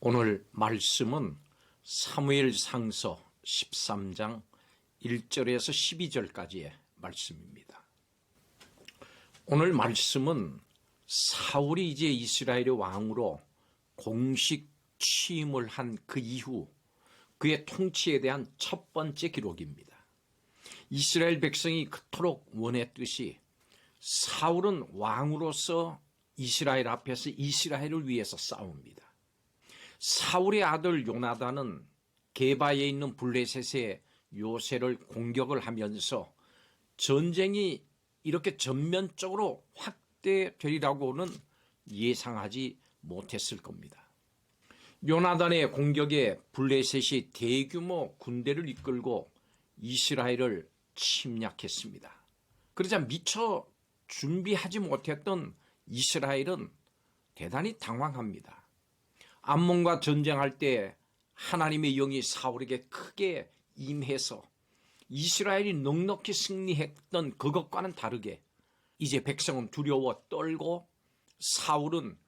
오늘 말씀은 사무엘상서 13장 1절에서 12절까지의 말씀입니다. 오늘 말씀은 사울이 이제 이스라엘의 왕으로 공식 취임을 한 그 이후 그의 통치에 대한 첫 번째 기록입니다. 이스라엘 백성이 그토록 원했듯이 사울은 왕으로서 이스라엘 앞에서 이스라엘을 위해서 싸웁니다. 사울의 아들 요나단은 게바에 있는 블레셋의 요새를 공격을 하면서 전쟁이 이렇게 전면적으로 확대되리라고는 예상하지 못했을 겁니다. 요나단의 공격에 블레셋이 대규모 군대를 이끌고 이스라엘을 침략했습니다. 그러자 미처 준비하지 못했던 이스라엘은 대단히 당황합니다. 암몬과 전쟁할 때 하나님의 영이 사울에게 크게 임해서 이스라엘이 넉넉히 승리했던 그것과는 다르게 이제 백성은 두려워 떨고 사울은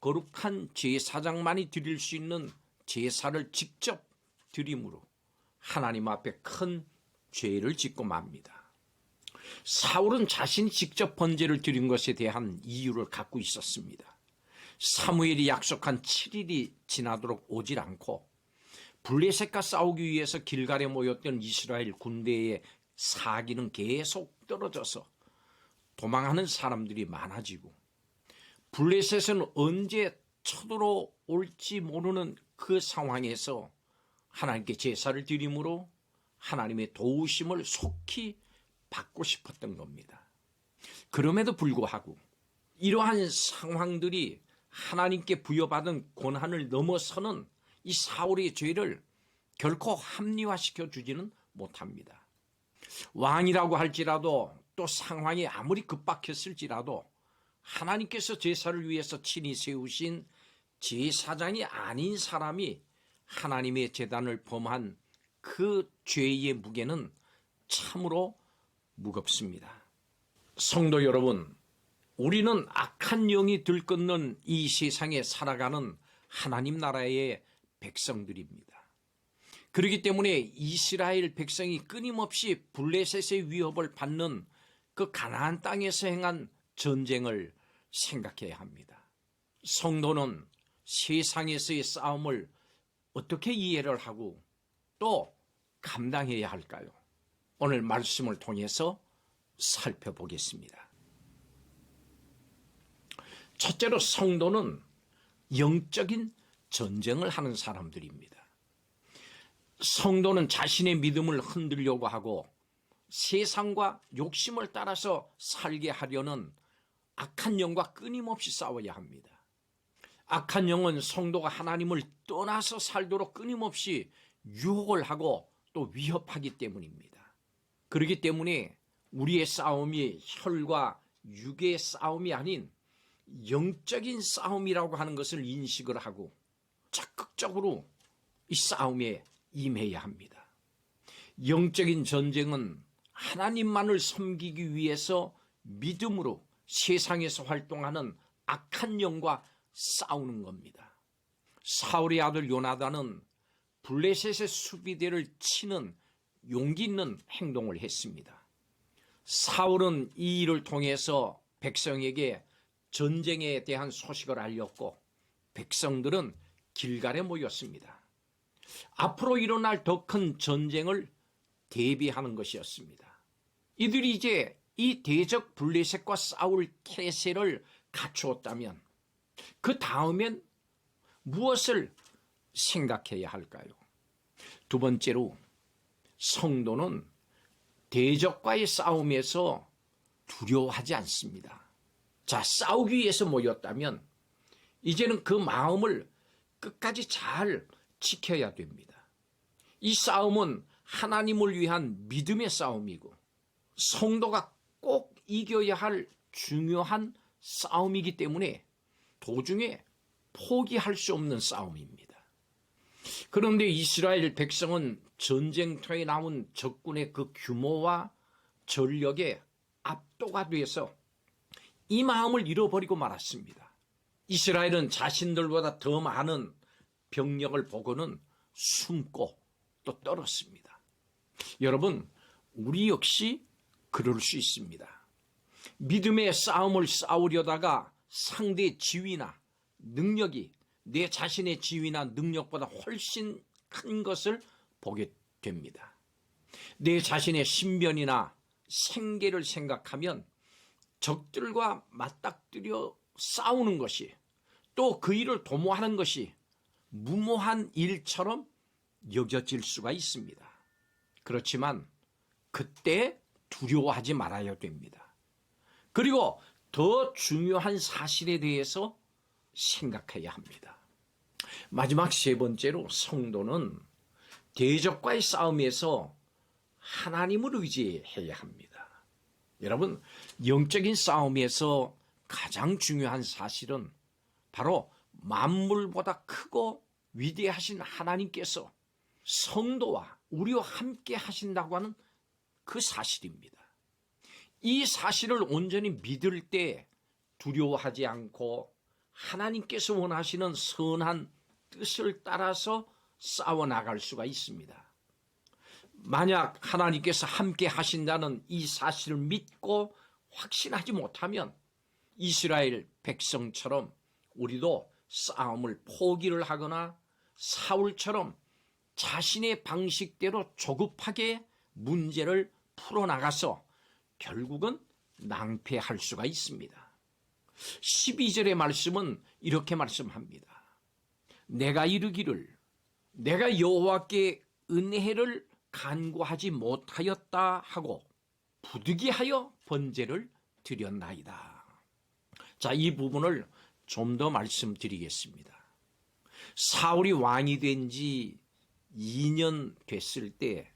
거룩한 제사장만이 드릴 수 있는 제사를 직접 드림으로 하나님 앞에 큰 죄를 짓고 맙니다. 사울은 자신이 직접 번제를 드린 것에 대한 이유를 갖고 있었습니다. 사무엘이 약속한 7일이 지나도록 오질 않고 블레셋과 싸우기 위해서 길갈에 모였던 이스라엘 군대의 사기는 계속 떨어져서 도망하는 사람들이 많아지고 블레셋은 언제 쳐들어올지 모르는 그 상황에서 하나님께 제사를 드림으로 하나님의 도우심을 속히 받고 싶었던 겁니다. 그럼에도 불구하고 이러한 상황들이 하나님께 부여받은 권한을 넘어서는 이 사울의 죄를 결코 합리화시켜 주지는 못합니다. 왕이라고 할지라도 또 상황이 아무리 급박했을지라도 하나님께서 제사를 위해서 친히 세우신 제사장이 아닌 사람이 하나님의 제단을 범한 그 죄의 무게는 참으로 무겁습니다. 성도 여러분, 우리는 악한 영이 들끓는 이 세상에 살아가는 하나님 나라의 백성들입니다. 그렇기 때문에 이스라엘 백성이 끊임없이 블레셋의 위협을 받는 그 가나안 땅에서 행한 전쟁을 생각해야 합니다. 성도는 세상에서의 싸움을 어떻게 이해를 하고 또 감당해야 할까요? 오늘 말씀을 통해서 살펴보겠습니다. 첫째로 성도는 영적인 전쟁을 하는 사람들입니다. 성도는 자신의 믿음을 흔들려고 하고 세상과 욕심을 따라서 살게 하려는 악한 영과 끊임없이 싸워야 합니다. 악한 영은 성도가 하나님을 떠나서 살도록 끊임없이 유혹을 하고 또 위협하기 때문입니다. 그렇기 때문에 우리의 싸움이 혈과 육의 싸움이 아닌 영적인 싸움이라고 하는 것을 인식을 하고 적극적으로 이 싸움에 임해야 합니다. 영적인 전쟁은 하나님만을 섬기기 위해서 믿음으로 세상에서 활동하는 악한 영과 싸우는 겁니다. 사울의 아들 요나단은 블레셋의 수비대를 치는 용기 있는 행동을 했습니다. 사울은 이 일을 통해서 백성에게 전쟁에 대한 소식을 알렸고 백성들은 길갈에 모였습니다. 앞으로 일어날 더 큰 전쟁을 대비하는 것이었습니다. 이들이 이제 이 대적 블레셋과 싸울 태세를 갖추었다면 그 다음엔 무엇을 생각해야 할까요? 두 번째로 성도는 대적과의 싸움에서 두려워하지 않습니다. 자, 싸우기 위해서 모였다면 이제는 그 마음을 끝까지 잘 지켜야 됩니다. 이 싸움은 하나님을 위한 믿음의 싸움이고 성도가 꼭 이겨야 할 중요한 싸움이기 때문에 도중에 포기할 수 없는 싸움입니다. 그런데 이스라엘 백성은 전쟁터에 나온 적군의 그 규모와 전력에 압도가 돼서 이 마음을 잃어버리고 말았습니다. 이스라엘은 자신들보다 더 많은 병력을 보고는 숨고 또 떨었습니다. 여러분, 우리 역시 그럴 수 있습니다. 믿음의 싸움을 싸우려다가 상대의 지위나 능력이 내 자신의 지위나 능력보다 훨씬 큰 것을 보게 됩니다. 내 자신의 신변이나 생계를 생각하면 적들과 맞닥뜨려 싸우는 것이, 또 그 일을 도모하는 것이 무모한 일처럼 여겨질 수가 있습니다. 그렇지만 그때 두려워하지 말아야 됩니다. 그리고 더 중요한 사실에 대해서 생각해야 합니다. 마지막 세 번째로, 성도는 대적과의 싸움에서 하나님을 의지해야 합니다. 여러분, 영적인 싸움에서 가장 중요한 사실은 바로 만물보다 크고 위대하신 하나님께서 성도와 우리와 함께 하신다고 하는 그 사실입니다. 이 사실을 온전히 믿을 때 두려워하지 않고 하나님께서 원하시는 선한 뜻을 따라서 싸워나갈 수가 있습니다. 만약 하나님께서 함께 하신다는 이 사실을 믿고 확신하지 못하면 이스라엘 백성처럼 우리도 싸움을 포기를 하거나 사울처럼 자신의 방식대로 조급하게 문제를 풀어나가서 결국은 낭패할 수가 있습니다. 12절의 말씀은 이렇게 말씀합니다. 내가 이르기를 내가 여호와께 은혜를 간구하지 못하였다 하고 부득이하여 번제를 드렸나이다. 자, 이 부분을 좀 더 말씀드리겠습니다. 사울이 왕이 된 지 2년 됐을 때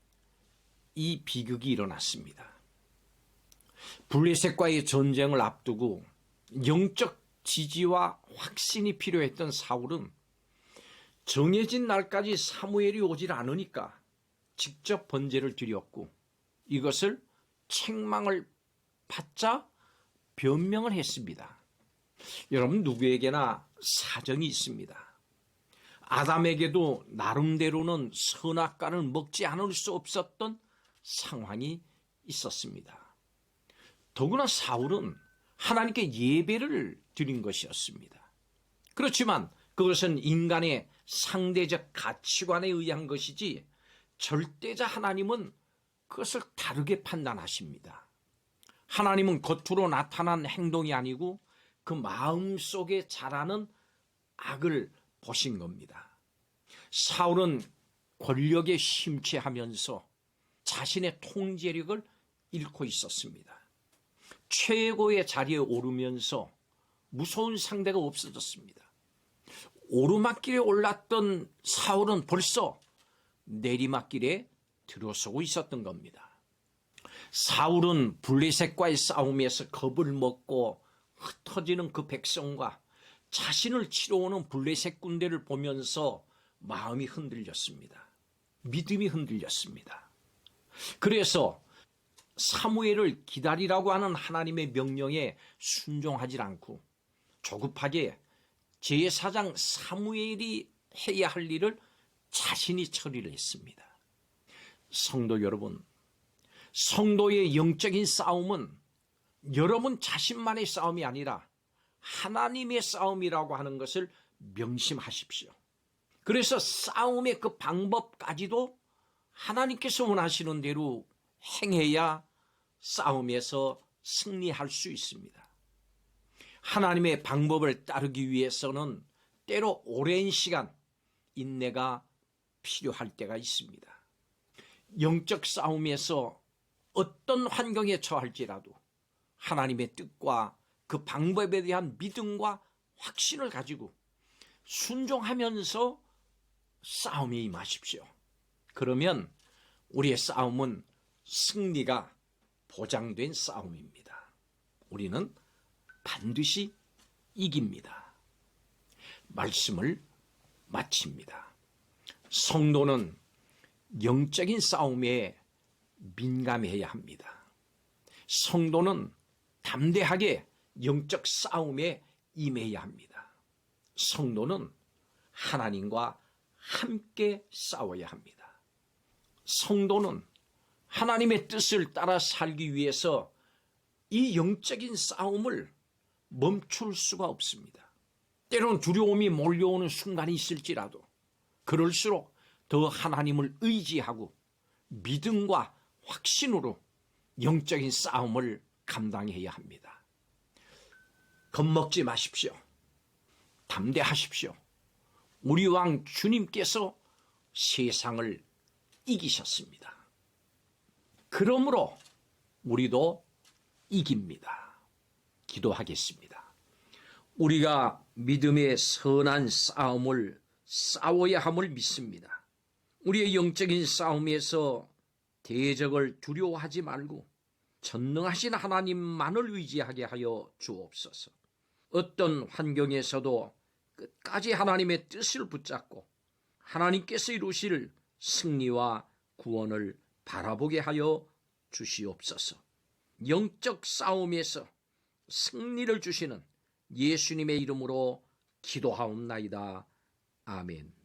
이 비극이 일어났습니다. 블레셋과의 전쟁을 앞두고 영적 지지와 확신이 필요했던 사울은 정해진 날까지 사무엘이 오질 않으니까 직접 번제를 드렸고, 이것을 책망을 받자 변명을 했습니다. 여러분, 누구에게나 사정이 있습니다. 아담에게도 나름대로는 선악과를 먹지 않을 수 없었던 상황이 있었습니다. 더구나 사울은 하나님께 예배를 드린 것이었습니다. 그렇지만 그것은 인간의 상대적 가치관에 의한 것이지 절대자 하나님은 그것을 다르게 판단하십니다. 하나님은 겉으로 나타난 행동이 아니고 그 마음속에 자라는 악을 보신 겁니다. 사울은 권력에 심취하면서 자신의 통제력을 잃고 있었습니다. 최고의 자리에 오르면서 무서운 상대가 없어졌습니다. 오르막길에 올랐던 사울은 벌써 내리막길에 들어서고 있었던 겁니다. 사울은 블레셋과의 싸움에서 겁을 먹고 흩어지는 그 백성과 자신을 치러 오는 블레셋 군대를 보면서 마음이 흔들렸습니다. 믿음이 흔들렸습니다. 그래서 사무엘을 기다리라고 하는 하나님의 명령에 순종하지 않고 조급하게 제사장 사무엘이 해야 할 일을 자신이 처리를 했습니다. 성도 여러분, 성도의 영적인 싸움은 여러분 자신만의 싸움이 아니라 하나님의 싸움이라고 하는 것을 명심하십시오. 그래서 싸움의 그 방법까지도 하나님께서 원하시는 대로 행해야 싸움에서 승리할 수 있습니다. 하나님의 방법을 따르기 위해서는 때로 오랜 시간 인내가 필요할 때가 있습니다. 영적 싸움에서 어떤 환경에 처할지라도 하나님의 뜻과 그 방법에 대한 믿음과 확신을 가지고 순종하면서 싸움에 임하십시오. 그러면 우리의 싸움은 승리가 보장된 싸움입니다. 우리는 반드시 이깁니다. 말씀을 마칩니다. 성도는 영적인 싸움에 민감해야 합니다. 성도는 담대하게 영적 싸움에 임해야 합니다. 성도는 하나님과 함께 싸워야 합니다. 성도는 하나님의 뜻을 따라 살기 위해서 이 영적인 싸움을 멈출 수가 없습니다. 때론 두려움이 몰려오는 순간이 있을지라도 그럴수록 더 하나님을 의지하고 믿음과 확신으로 영적인 싸움을 감당해야 합니다. 겁먹지 마십시오. 담대하십시오. 우리 왕 주님께서 세상을 이기셨습니다. 그러므로 우리도 이깁니다. 기도하겠습니다. 우리가 믿음의 선한 싸움을 싸워야 함을 믿습니다. 우리의 영적인 싸움에서 대적을 두려워하지 말고 전능하신 하나님만을 의지하게 하여 주옵소서. 어떤 환경에서도 끝까지 하나님의 뜻을 붙잡고 하나님께서 이루실 승리와 구원을 바라보게 하여 주시옵소서. 영적 싸움에서 승리를 주시는 예수님의 이름으로 기도하옵나이다. 아멘.